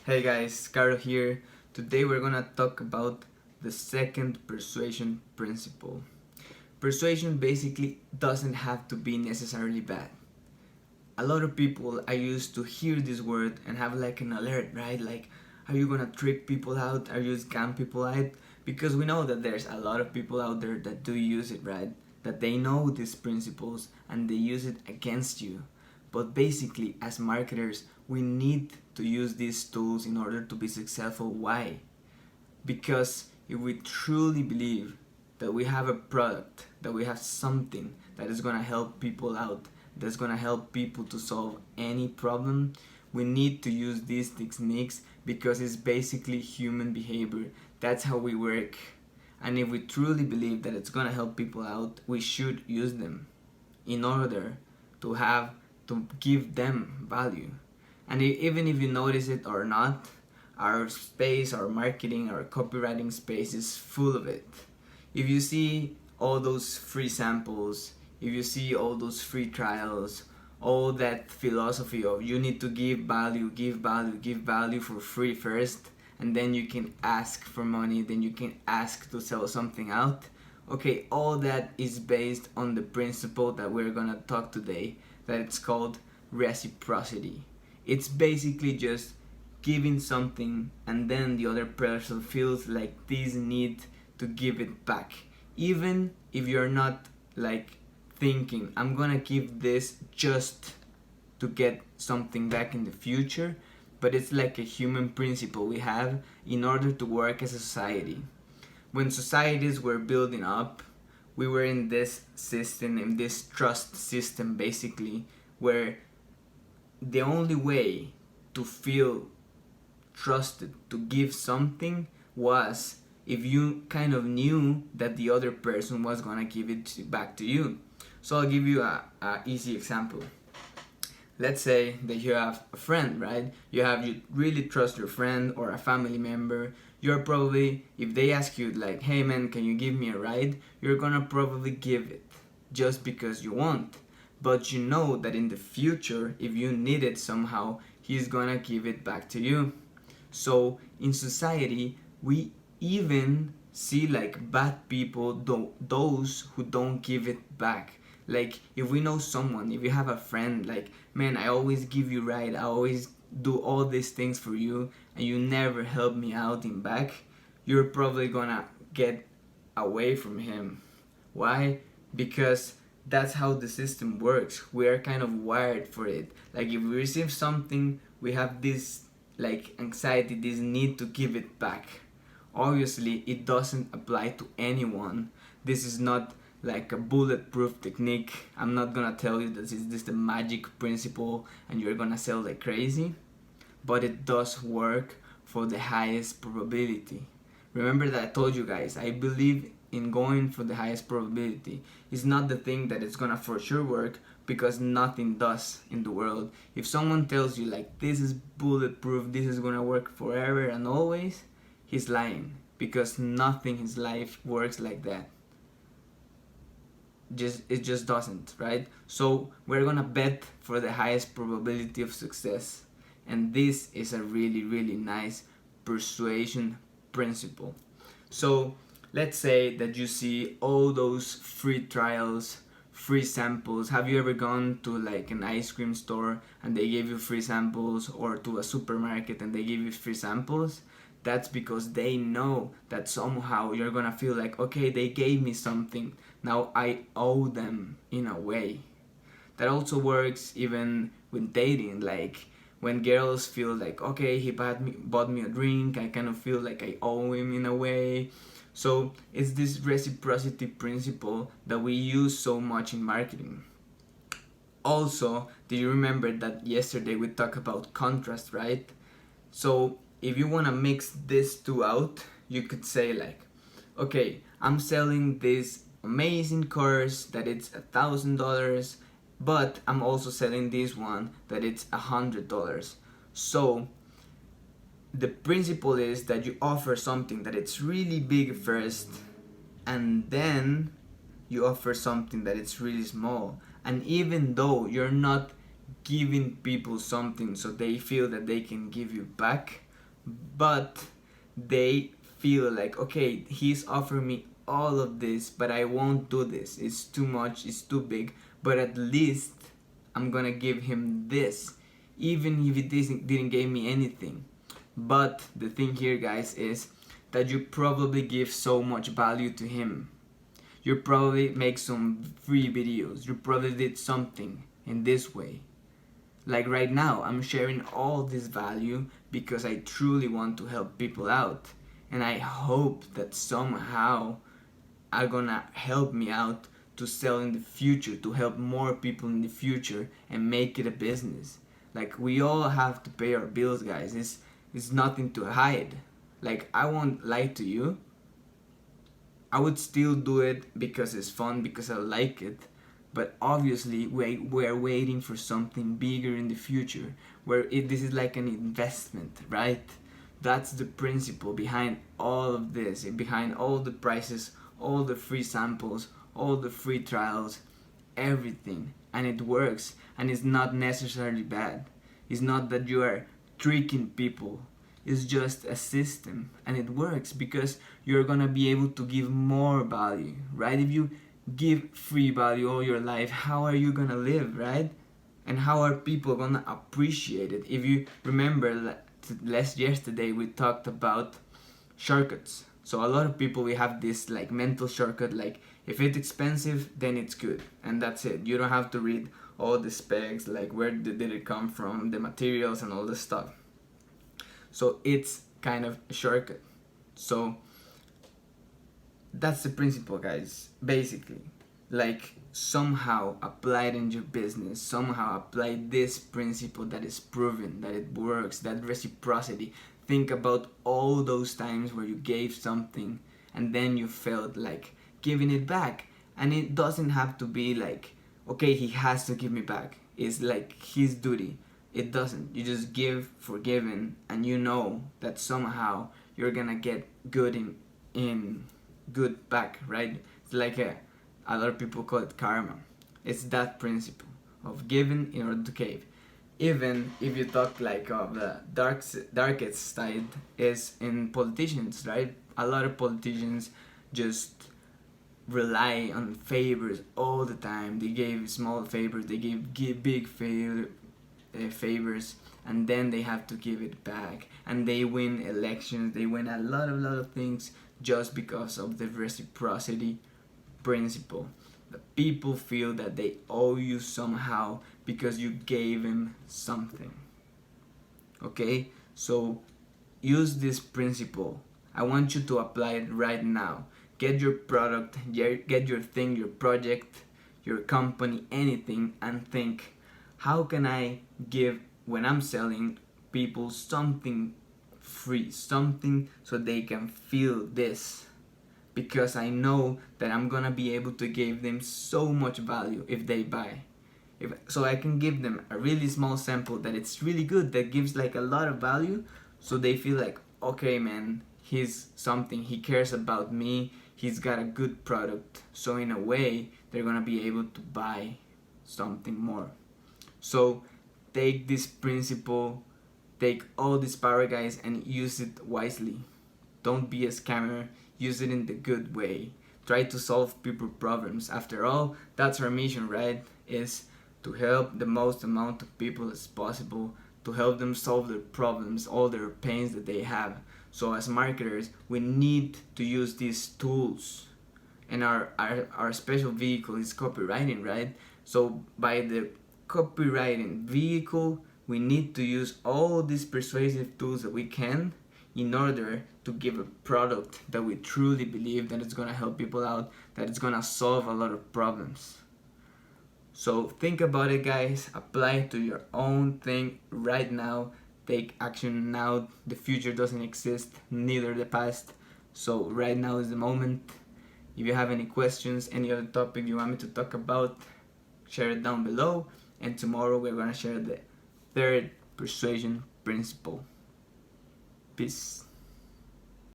Hey guys, Caro here. Today we're gonna talk about the second persuasion principle. Persuasion basically doesn't have to be necessarily bad. A lot of people I used to hear this word and have like an alert, right? Like, are you gonna trick people out? Are you scam people out? Because we know that there's a lot of people out there that do use it, right? That they know these principles and they use it against you. But basically, as marketers, we need to use these tools in order to be successful. Why? Because if we truly believe that we have a product, that we have something that is going to help people out, that's going to help people to solve any problem, we need to use these techniques because it's basically human behavior. That's how we work. And if we truly believe that it's going to help people out, we should use them in order to give them value. And even if you notice it or not, our space, our marketing, our copywriting space is full of it. If you see all those free samples, if you see all those free trials, all that philosophy of you need to give value, give value, give value for free first, and then you can ask for money, then you can ask to sell something out. Okay, all that is based on the principle that we're gonna talk today, that it's called reciprocity. It's basically just giving something and then the other person feels like this need to give it back. Even if you're not like thinking, I'm gonna give this just to get something back in the future, but it's like a human principle we have in order to work as a society. When societies were building up, we were in this system, in this trust system basically, where the only way to feel trusted to give something was if you kind of knew that the other person was gonna give it back to you. So I'll give you a easy example. Let's say that you have a friend, right? You really trust your friend or a family member. You're probably, if they ask you like, hey man, can you give me a ride? You're gonna probably give it just because you want. But you know that in the future, if you need it somehow, he's gonna give it back to you. So in society, we even see like bad people, those who don't give it back. Like if we know someone, if you have a friend, like, man, I always give you right, I always do all these things for you, and you never help me out in back, you're probably gonna get away from him. Why? Because that's how the system works. We are kind of wired for it. Like if we receive something, we have this like anxiety, this need to give it back. Obviously, it doesn't apply to anyone. This is not like a bulletproof technique. I'm not gonna tell you that this is the magic principle and you're gonna sell like crazy, but it does work for the highest probability. Remember that I told you guys, I believe in going for the highest probability. It's not the thing that it's gonna for sure work, because nothing does in the world. If someone tells you like this is bulletproof, this is gonna work forever and always, he's lying, because nothing in his life works like that. It just doesn't, right? So we're gonna bet for the highest probability of success, and this is a really nice persuasion principle. So let's say that you see all those free trials, free samples. Have you ever gone to like an ice cream store and they gave you free samples, or to a supermarket and they give you free samples? That's because they know that somehow you're gonna feel like, okay, they gave me something, now I owe them in a way. That also works even with dating. Like when girls feel like, okay, he bought me a drink, I kind of feel like I owe him in a way. So it's this reciprocity principle that we use so much in marketing. Also, do you remember that yesterday we talked about contrast, right? So if you want to mix these two out, you could say like, okay, I'm selling this amazing course that it's $1,000, but I'm also selling this one that it's $100. So the principle is that you offer something that it's really big first, and then you offer something that it's really small. And even though you're not giving people something so they feel that they can give you back, but they feel like, okay, he's offering me all of this, but I won't do this. It's too much, it's too big, but at least I'm gonna give him this, even if it didn't give me anything. But the thing here, guys, is that you probably give so much value to him. You probably make some free videos. You probably did something in this way. Like right now, I'm sharing all this value because I truly want to help people out. And I hope that somehow are gonna help me out to sell in the future, to help more people in the future and make it a business. Like we all have to pay our bills, guys. It's nothing to hide. Like I won't lie to you. I would still do it because it's fun, because I like it. But obviously we're waiting for something bigger in the future, where this is like an investment, right? That's the principle behind all of this, behind all the prices, all the free samples, all the free trials, everything. And it works, and it's not necessarily bad. It's not that you are tricking people. It's just a system, and it works because you're gonna be able to give more value, right? If you give free value all your life, how are you gonna live, right? And how are people gonna appreciate it? If you remember, last yesterday we talked about shortcuts. So a lot of people, we have this like mental shortcut, like if it's expensive then it's good, and that's it. You don't have to read all the specs, like where did it come from, the materials and all this stuff. So it's kind of a shortcut. So that's the principle, guys. Basically, like somehow apply it in your business, somehow apply this principle that is proven, that it works, that reciprocity. Think about all those times where you gave something and then you felt like giving it back. And it doesn't have to be like, okay, he has to give me back. It's like his duty. It doesn't. You just give forgiven, and you know that somehow you're gonna get good in good back, right? It's like a lot of people call it karma. It's that principle of giving in order to give. Even if you talk like of the darkest side is in politicians, right? A lot of politicians just rely on favors all the time. They gave small favors, they give big favors, and then they have to give it back, and they win elections, they win a lot of things just because of the reciprocity principle. The people feel that they owe you somehow because you gave them something. Okay, so use this principle. I want you to apply it right now. Get your product, get your thing, your project, your company, anything, and think, how can I give, when I'm selling people, something free, something so they can feel this, because I know that I'm gonna be able to give them so much value if they buy. So I can give them a really small sample that it's really good, that gives like a lot of value, so they feel like, okay man, he's something, he cares about me, he's got a good product. So in a way, they're gonna be able to buy something more. So take this principle, take all this power, guys, and use it wisely. Don't be a scammer, use it in the good way. Try to solve people problems. After all, that's our mission, right? Is to help the most amount of people as possible, to help them solve their problems, all their pains that they have. So as marketers, we need to use these tools. And our special vehicle is copywriting, right? So by the copywriting vehicle, we need to use all these persuasive tools that we can in order to give a product that we truly believe that it's gonna help people out, that it's gonna solve a lot of problems. So think about it, guys. Apply it to your own thing right now. Take action now. The future doesn't exist, neither the past. So right now is the moment. If you have any questions, any other topic you want me to talk about, share it down below. And tomorrow we're gonna share the third persuasion principle. Peace.